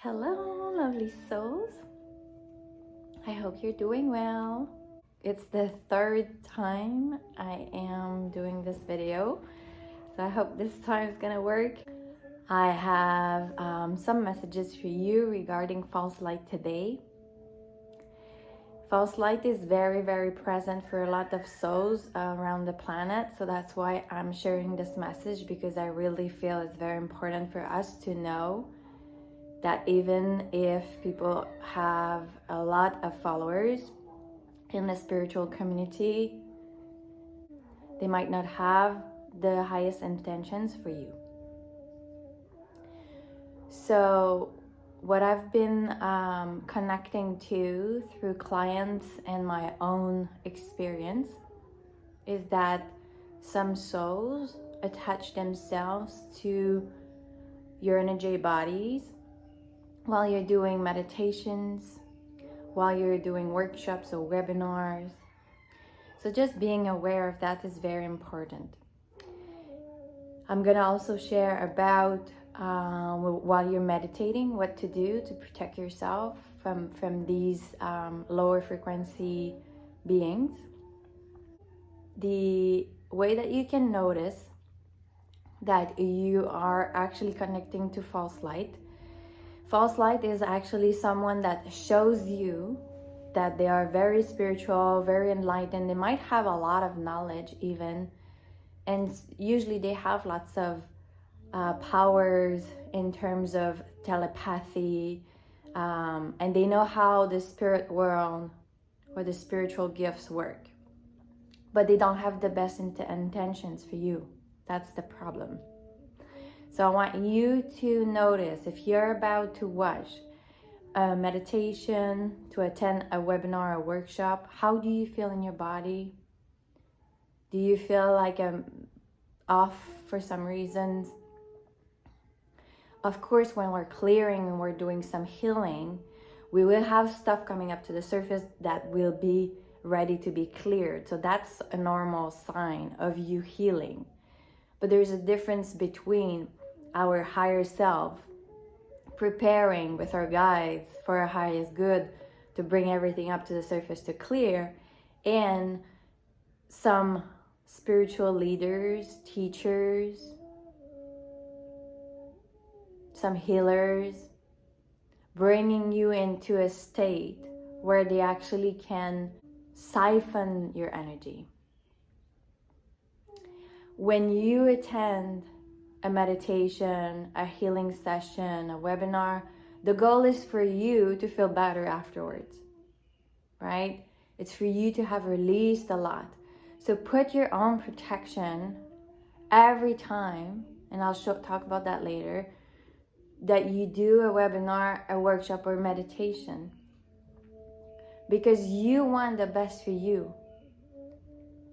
Hello, lovely souls. I hope you're doing well. It's the third time I am doing this video, so I hope this time is gonna work. I have some messages for you regarding false light today. False light is very, very present for a lot of souls around the planet, so that's why I'm sharing this message, because I really feel it's very important for us to know that even if people have a lot of followers in the spiritual community, they might not have the highest intentions for you. So what I've been connecting to through clients and my own experience is that some souls attach themselves to your energy bodies while you're doing meditations, while you're doing workshops or webinars. So just being aware of that is very important. I'm gonna also share about while you're meditating, what to do to protect yourself from these lower frequency beings. The way that you can notice that you are actually connecting to false light. False light is actually someone that shows you that they are very spiritual, very enlightened. They might have a lot of knowledge even, and usually they have lots of powers in terms of telepathy, and they know how the spirit world or the spiritual gifts work. But they don't have the best intentions for you. That's the problem. So I want you to notice, if you're about to watch a meditation, to attend a webinar or workshop, how do you feel in your body? Do you feel like off for some reasons? Of course, when we're clearing and we're doing some healing, we will have stuff coming up to the surface that will be ready to be cleared. So that's a normal sign of you healing. But there's a difference between our higher self preparing with our guides for our highest good to bring everything up to the surface to clear, and some spiritual leaders, teachers, some healers bringing you into a state where they actually can siphon your energy. When you attend a meditation, a healing session, a webinar, the goal is for you to feel better afterwards, right? It's for you to have released a lot. So put your own protection every time, and I'll talk about that later, that you do a webinar, a workshop, or meditation, because you want the best for you.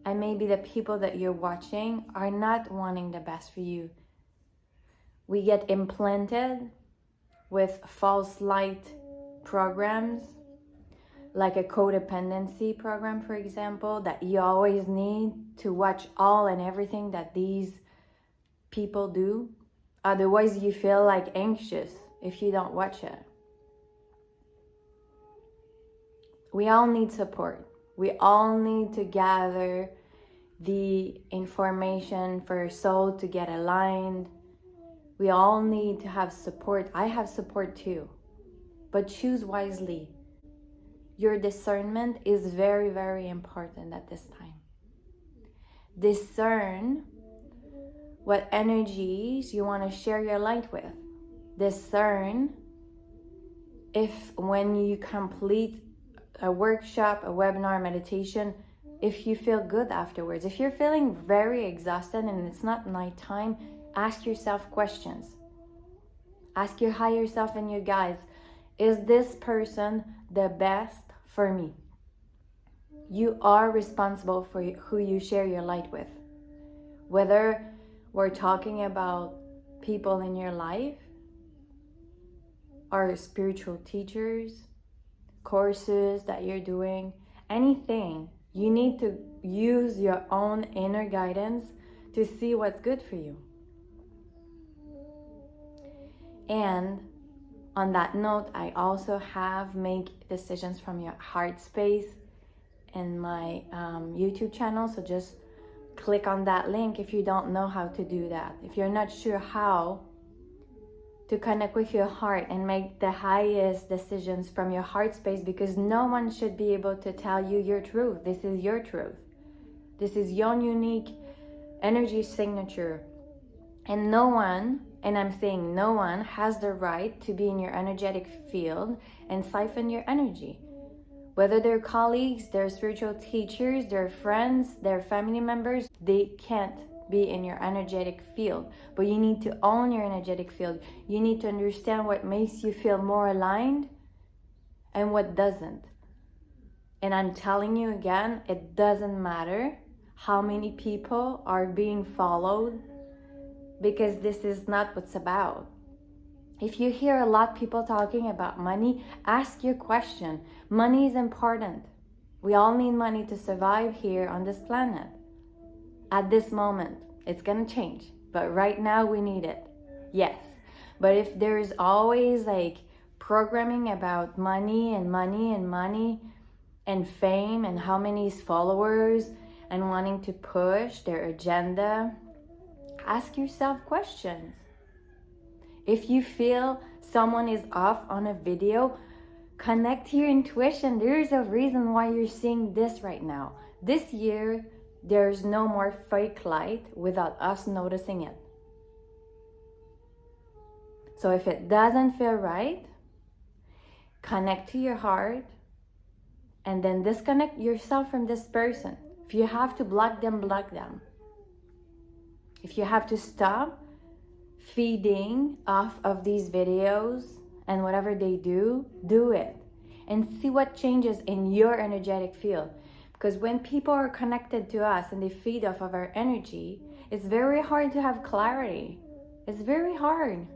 And maybe the people that you're watching are not wanting the best for you. We get implanted with false light programs, like a codependency program, for example, that you always need to watch all and everything that these people do. Otherwise, you feel like anxious if you don't watch it. We all need support. We all need to gather the information for our soul to get aligned. We all need to have support. I have support too, but choose wisely. Your discernment is very, very important at this time. Discern what energies you want to share your light with. Discern if when you complete a workshop, a webinar, meditation, if you feel good afterwards. If you're feeling very exhausted and it's not nighttime, ask yourself questions. Ask your higher self and your guides, is this person the best for me? You are responsible for who you share your light with. Whether we're talking about people in your life, or spiritual teachers, courses that you're doing, anything, you need to use your own inner guidance to see what's good for you. And On that note, I also have Make Decisions from Your Heart space in my YouTube channel. So just click on that link if you don't know how to do that. If you're not sure how to connect with your heart and make the highest decisions from your heart space, because no one should be able to tell you your truth. This is your truth. This is your unique energy signature. And no one, and I'm saying no one, has the right to be in your energetic field and siphon your energy. Whether they're colleagues, they're spiritual teachers, they're friends, they're family members, they can't be in your energetic field. But you need to own your energetic field. You need to understand what makes you feel more aligned and what doesn't. And I'm telling you again, it doesn't matter how many people are being followed, because this is not what's about. If you hear a lot of people talking about money, ask your question. Money is important. We all need money to survive here on this planet. At this moment, it's gonna change, but right now we need it. Yes, but if there's always like programming about money and money and money and fame and how many followers and wanting to push their agenda, ask yourself questions. If you feel someone is off on a video, connect to your intuition. There's a reason why you're seeing this right now. This year, there's no more fake light without us noticing it. So if it doesn't feel right, connect to your heart and then disconnect yourself from this person. If you have to block them, block them. If you have to stop feeding off of these videos and whatever they do, do it. And see what changes in your energetic field. Because when people are connected to us and they feed off of our energy, it's very hard to have clarity. It's very hard.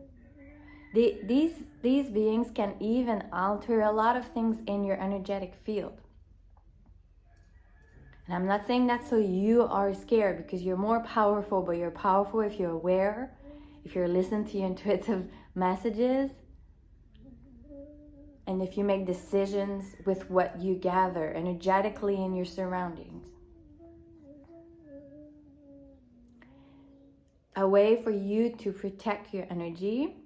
These beings can even alter a lot of things in your energetic field. And I'm not saying that so you are scared, because you're more powerful, but you're powerful if you're aware, if you're listening to your intuitive messages, and if you make decisions with what you gather energetically in your surroundings. A way for you to protect your energy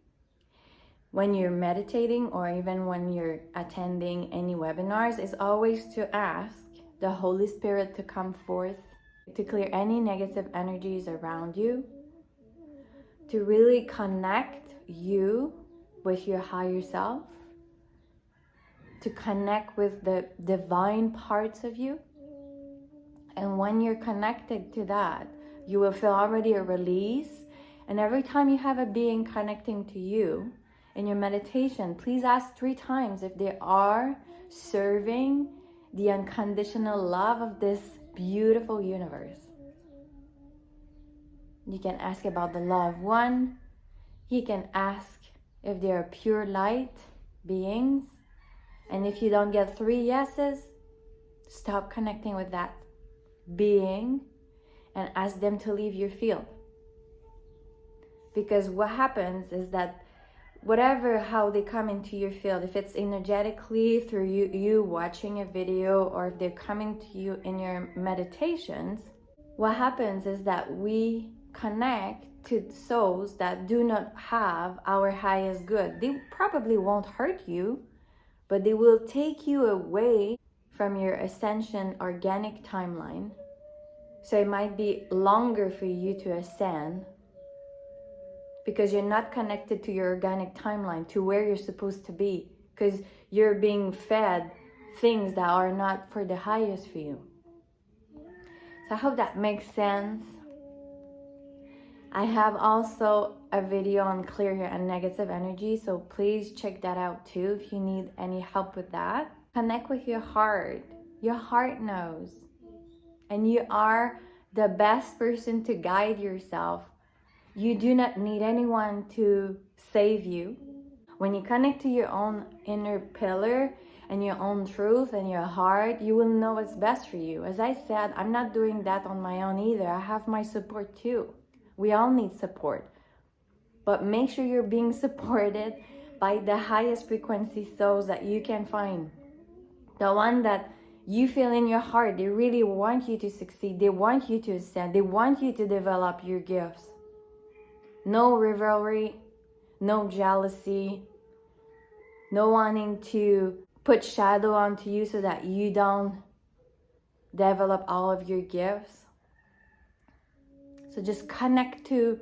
when you're meditating or even when you're attending any webinars is always to ask the Holy Spirit to come forth, to clear any negative energies around you, to really connect you with your higher self, to connect with the divine parts of you. And when you're connected to that, you will feel already a release. And every time you have a being connecting to you in your meditation, please ask 3 times if they are serving the unconditional love of this beautiful universe. You can ask about the loved one. You can ask if they are pure light beings. And if you don't get 3 yeses, stop connecting with that being and ask them to leave your field. Because what happens is that how they come into your field, if it's energetically through you watching a video, or if they're coming to you in your meditations, what happens is that we connect to souls that do not have our highest good. They probably won't hurt you, but they will take you away from your ascension organic timeline. So it might be longer for you to ascend because you're not connected to your organic timeline, to where you're supposed to be, because you're being fed things that are not for the highest for you. So I hope that makes sense. I have also a video on clearing and negative energy, so please check that out too if you need any help with that. Connect with your heart. Your heart knows. And you are the best person to guide yourself. You do not need anyone to save you. When you connect to your own inner pillar and your own truth and your heart, you will know what's best for you. As I said, I'm not doing that on my own either. I have my support too. We all need support. But make sure you're being supported by the highest frequency souls that you can find. The one that you feel in your heart, they really want you to succeed. They want you to ascend. They want you to develop your gifts. No rivalry, no jealousy, no wanting to put shadow onto you so that you don't develop all of your gifts. So just connect to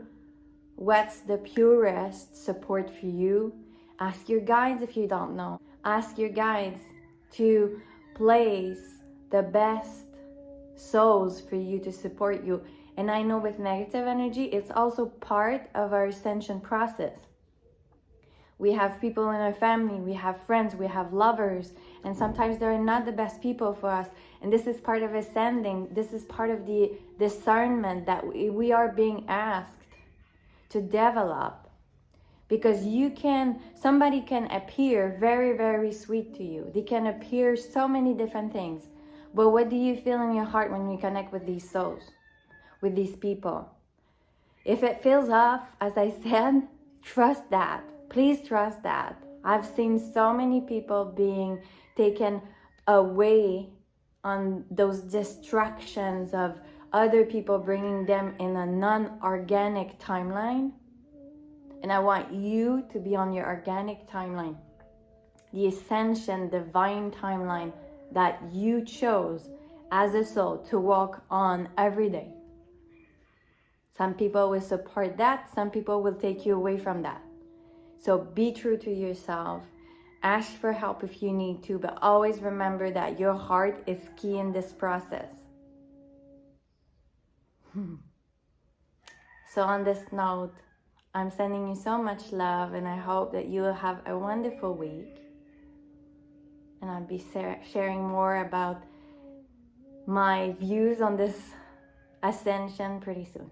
what's the purest support for you. Ask your guides if you don't know. Ask your guides to place the best souls for you to support you. And I know with negative energy, it's also part of our ascension process. We have people in our family, we have friends, we have lovers, and sometimes they're not the best people for us. And this is part of ascending. This is part of the discernment that we are being asked to develop. Because somebody can appear very, very sweet to you. They can appear so many different things. But what do you feel in your heart when you connect with these souls, with these people? If it feels off, as I said, trust that. Please trust that. I've seen so many people being taken away on those distractions of other people bringing them in a non-organic timeline. And I want you to be on your organic timeline, the ascension, divine timeline that you chose as a soul to walk on every day. Some people will support that. Some people will take you away from that. So be true to yourself. Ask for help if you need to, but always remember that your heart is key in this process. So on this note, I'm sending you so much love, and I hope that you will have a wonderful week. And I'll be sharing more about my views on this ascension pretty soon.